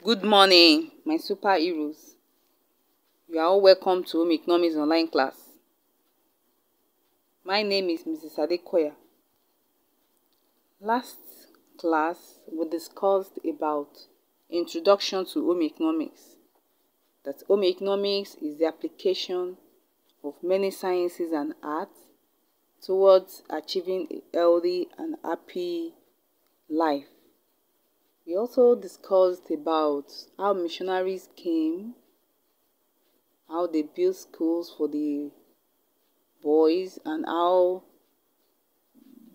Good morning, my superheroes. You are all welcome to Home Economics online class. My name is Mrs. Adekoya. Last class, we discussed about introduction to home economics. That home economics is the application of many sciences and arts towards achieving a healthy and happy life. We also discussed about how missionaries came, how they built schools for the boys, and how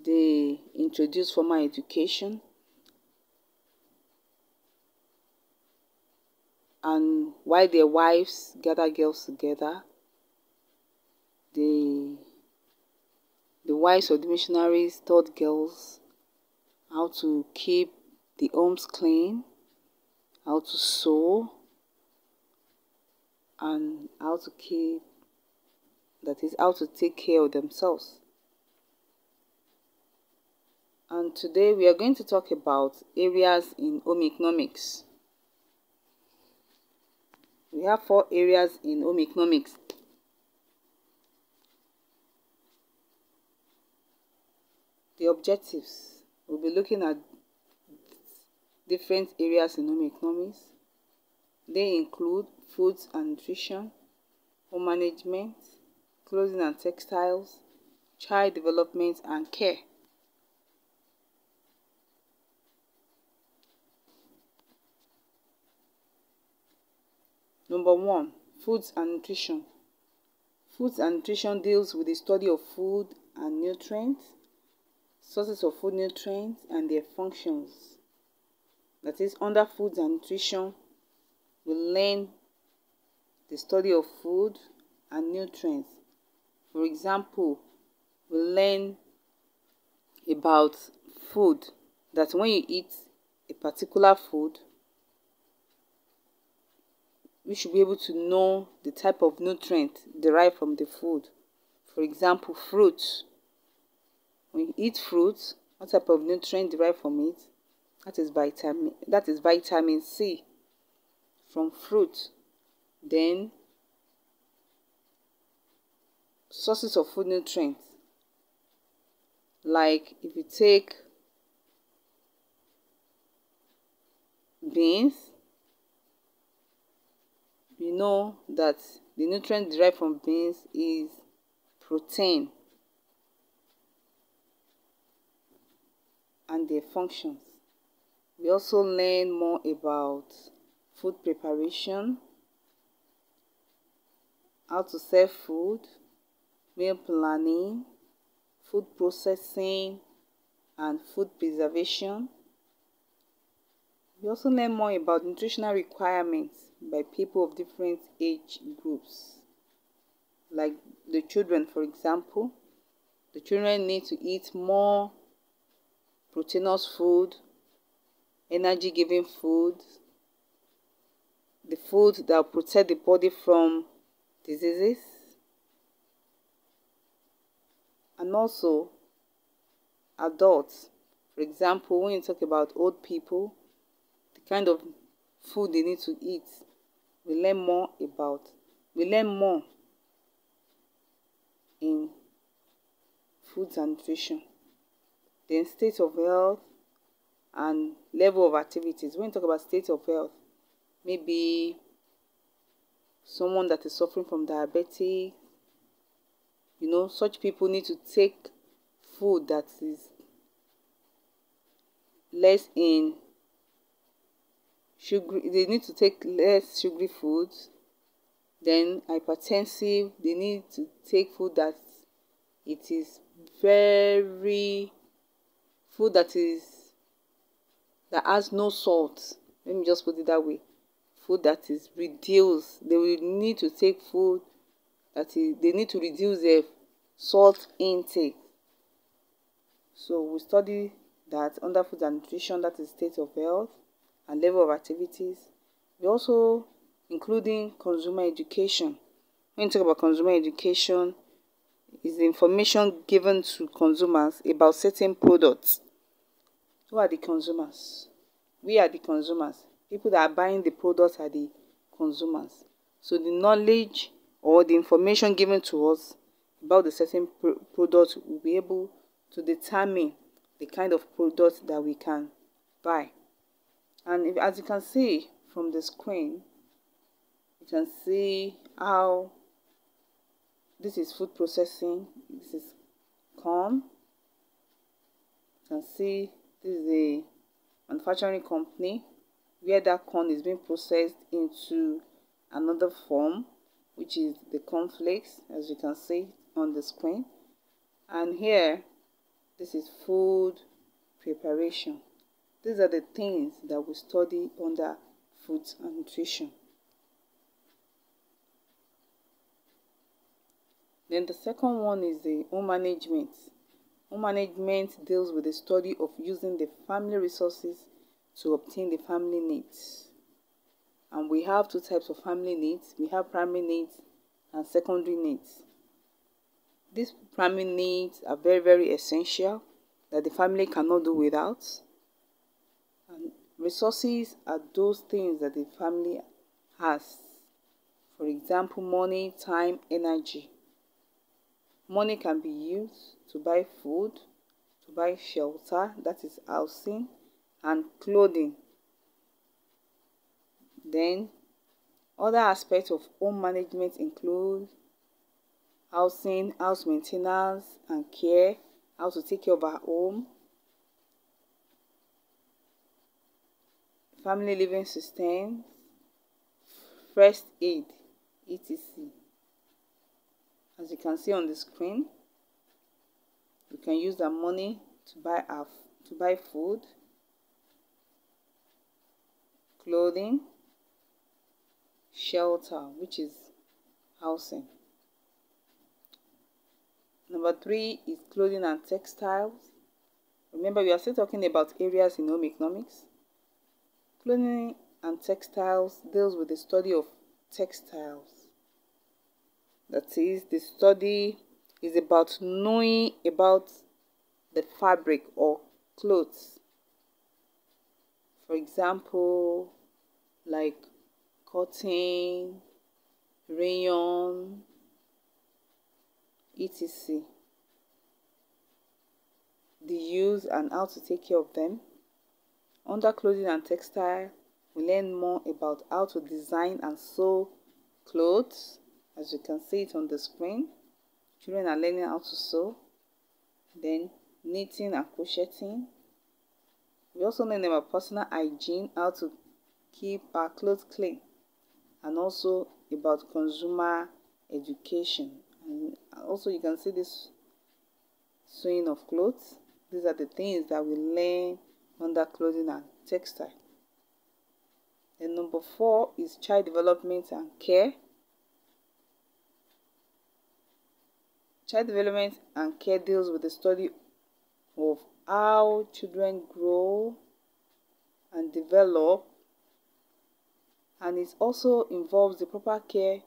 they introduced formal education, and why their wives gather girls together. The wives of the missionaries taught girls how to keep the homes clean, how to sew, and how to take care of themselves. And today we are going to talk about areas in home economics. We have 4 areas in home economics. The objectives. We'll be looking at different areas in home economics. They include foods and nutrition, home management, clothing and textiles, child development and care. Number 1, foods and nutrition. Foods and nutrition deals with the study of food and nutrients, sources of food nutrients, and their functions. That is, under foods and nutrition, we learn the study of food and nutrients. For example, we learn about food, that when you eat a particular food, we should be able to know the type of nutrient derived from the food. For example, fruits. When you eat fruits, what type of nutrient derived from it? That is vitamin C from fruit. Then sources of food nutrients, like if you take beans, we know that the nutrient derived from beans is protein and their functions. We also learn more about food preparation, how to serve food, meal planning, food processing, and food preservation. We also learn more about nutritional requirements by people of different age groups. Like the children, for example. The children need to eat more proteinous food, energy-giving food, the food that will protect the body from diseases. And also adults. For example, when you talk about old people, the kind of food they need to eat, we learn more in foods and nutrition. Then state of health and level of activities. When you talk about state of health, maybe someone that is suffering from diabetes, such people need to take food that is less in sugar. They need to take less sugary foods. Then hypertensive, they need to take food that has no salt. Let me just put it that way. Food that is reduced. They will need to take food they need to reduce their salt intake. So we study that under food and nutrition, that is state of health and level of activities. We also including consumer education. When you talk about consumer education, is the information given to consumers about certain products. Who are the consumers? We are the consumers. People that are buying the products are the consumers. So the knowledge or the information given to us about the certain product will be able to determine the kind of product that we can buy. And as you can see from the screen, you can see how this is food processing. This is corn. You can see this is a manufacturing company where that corn is being processed into another form, which is the cornflakes, as you can see on the screen. And here, this is food preparation. These are the things that we study under food and nutrition. Then the second one is the home management. Home management deals with the study of using the family resources to obtain the family needs. And we have two types of family needs. We have primary needs and secondary needs. These primary needs are very, very essential that the family cannot do without. And resources are those things that the family has. For example, money, time, energy. Money can be used to buy food, to buy shelter, that is housing, and clothing. Then, other aspects of home management include housing, house maintenance and care, how to take care of our home, family living systems, first aid, etc. As you can see on the screen, we can use our money to buy food, clothing, shelter, which is housing. Number 3 is clothing and textiles. Remember, we are still talking about areas in home economics. Clothing and textiles deals with the study of textiles. That is, the study is about knowing about the fabric or clothes. For example, like cotton, rayon, etc. The use and how to take care of them. Under clothing and textile, we learn more about how to design and sew clothes. As you can see it on the screen, children are learning how to sew. Then knitting and crocheting. We also learn about personal hygiene, how to keep our clothes clean, and also about consumer education. And also you can see this sewing of clothes. These are the things that we learn under clothing and textile. Then number 4 is child development and care. Child development and care deals with the study of how children grow and develop, and it also involves the proper care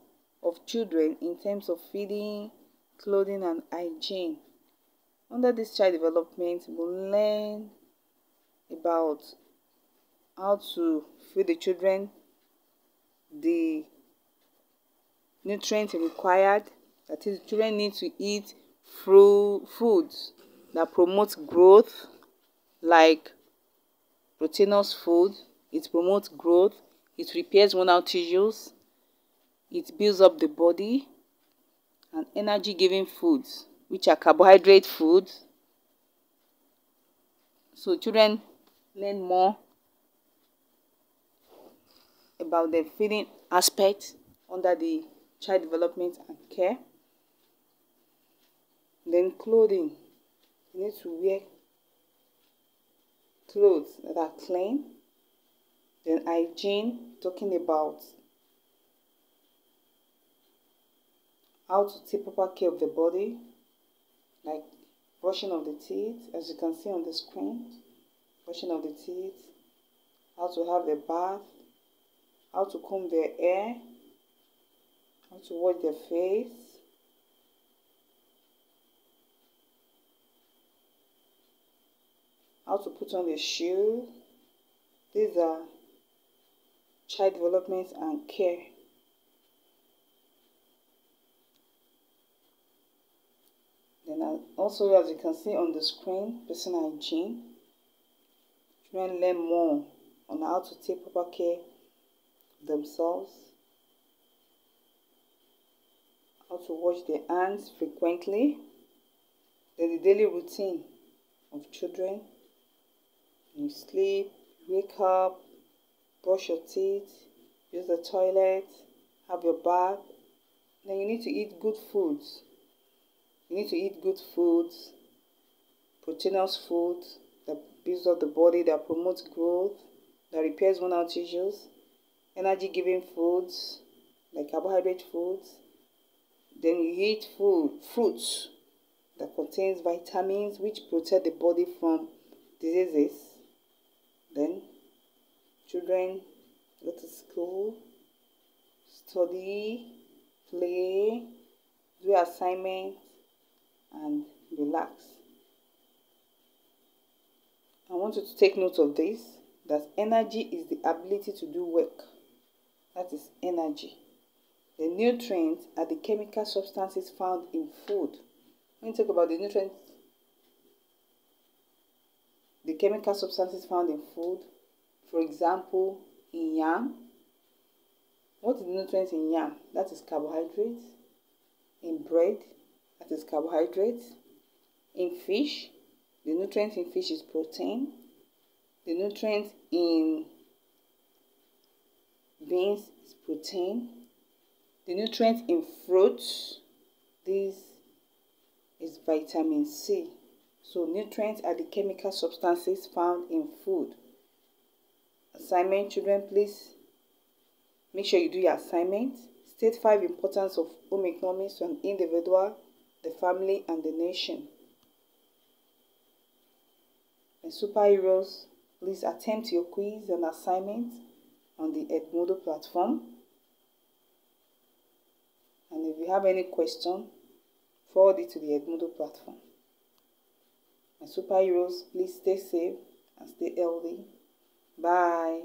of children in terms of feeding, clothing and hygiene. Under this child development, we'll learn about how to feed the children the nutrients required. That is, children need to eat foods that promote growth, like proteinous food. It promotes growth, it repairs worn out tissues, it builds up the body, and energy giving foods, which are carbohydrate foods. So children learn more about the feeding aspect under the child development and care. Then clothing. You need to wear clothes that are clean. Then hygiene, talking about how to take proper care of the body, like brushing of the teeth, as you can see on the screen. Brushing of the teeth, how to have a bath, how to comb their hair, how to wash their face, how to put on a shoe. These are child development and care. Then also, as you can see on the screen, personal hygiene. Children learn more on how to take proper care of themselves, how to wash their hands frequently. Then the daily routine of children. You sleep, wake up, brush your teeth, use the toilet, have your bath. Then you need to eat good foods. You need to eat good foods, proteinous foods that builds up the body, that promotes growth, that repairs worn-out tissues, energy-giving foods like carbohydrate foods. Then you eat fruits that contains vitamins which protect the body from diseases. Then children go to school, study, play, do assignments, and relax. I want you to take note of this, that energy is the ability to do work. That is energy. The nutrients are the chemical substances found in food. When you talk about the nutrients, the chemical substances found in food, for example, in yam. What is the nutrients in yam? That is carbohydrates. In bread, that is carbohydrates. In fish, the nutrient in fish is protein. The nutrient in beans is protein. The nutrient in fruits, this is vitamin C. So nutrients are the chemical substances found in food. Assignment, children, please make sure you do your assignment. State 5 importance of home economics to an individual, the family, and the nation. And superheroes, please attempt your quiz and assignment on the Edmodo platform. And if you have any question, forward it to the Edmodo platform. And superheroes, please stay safe and stay healthy. Bye.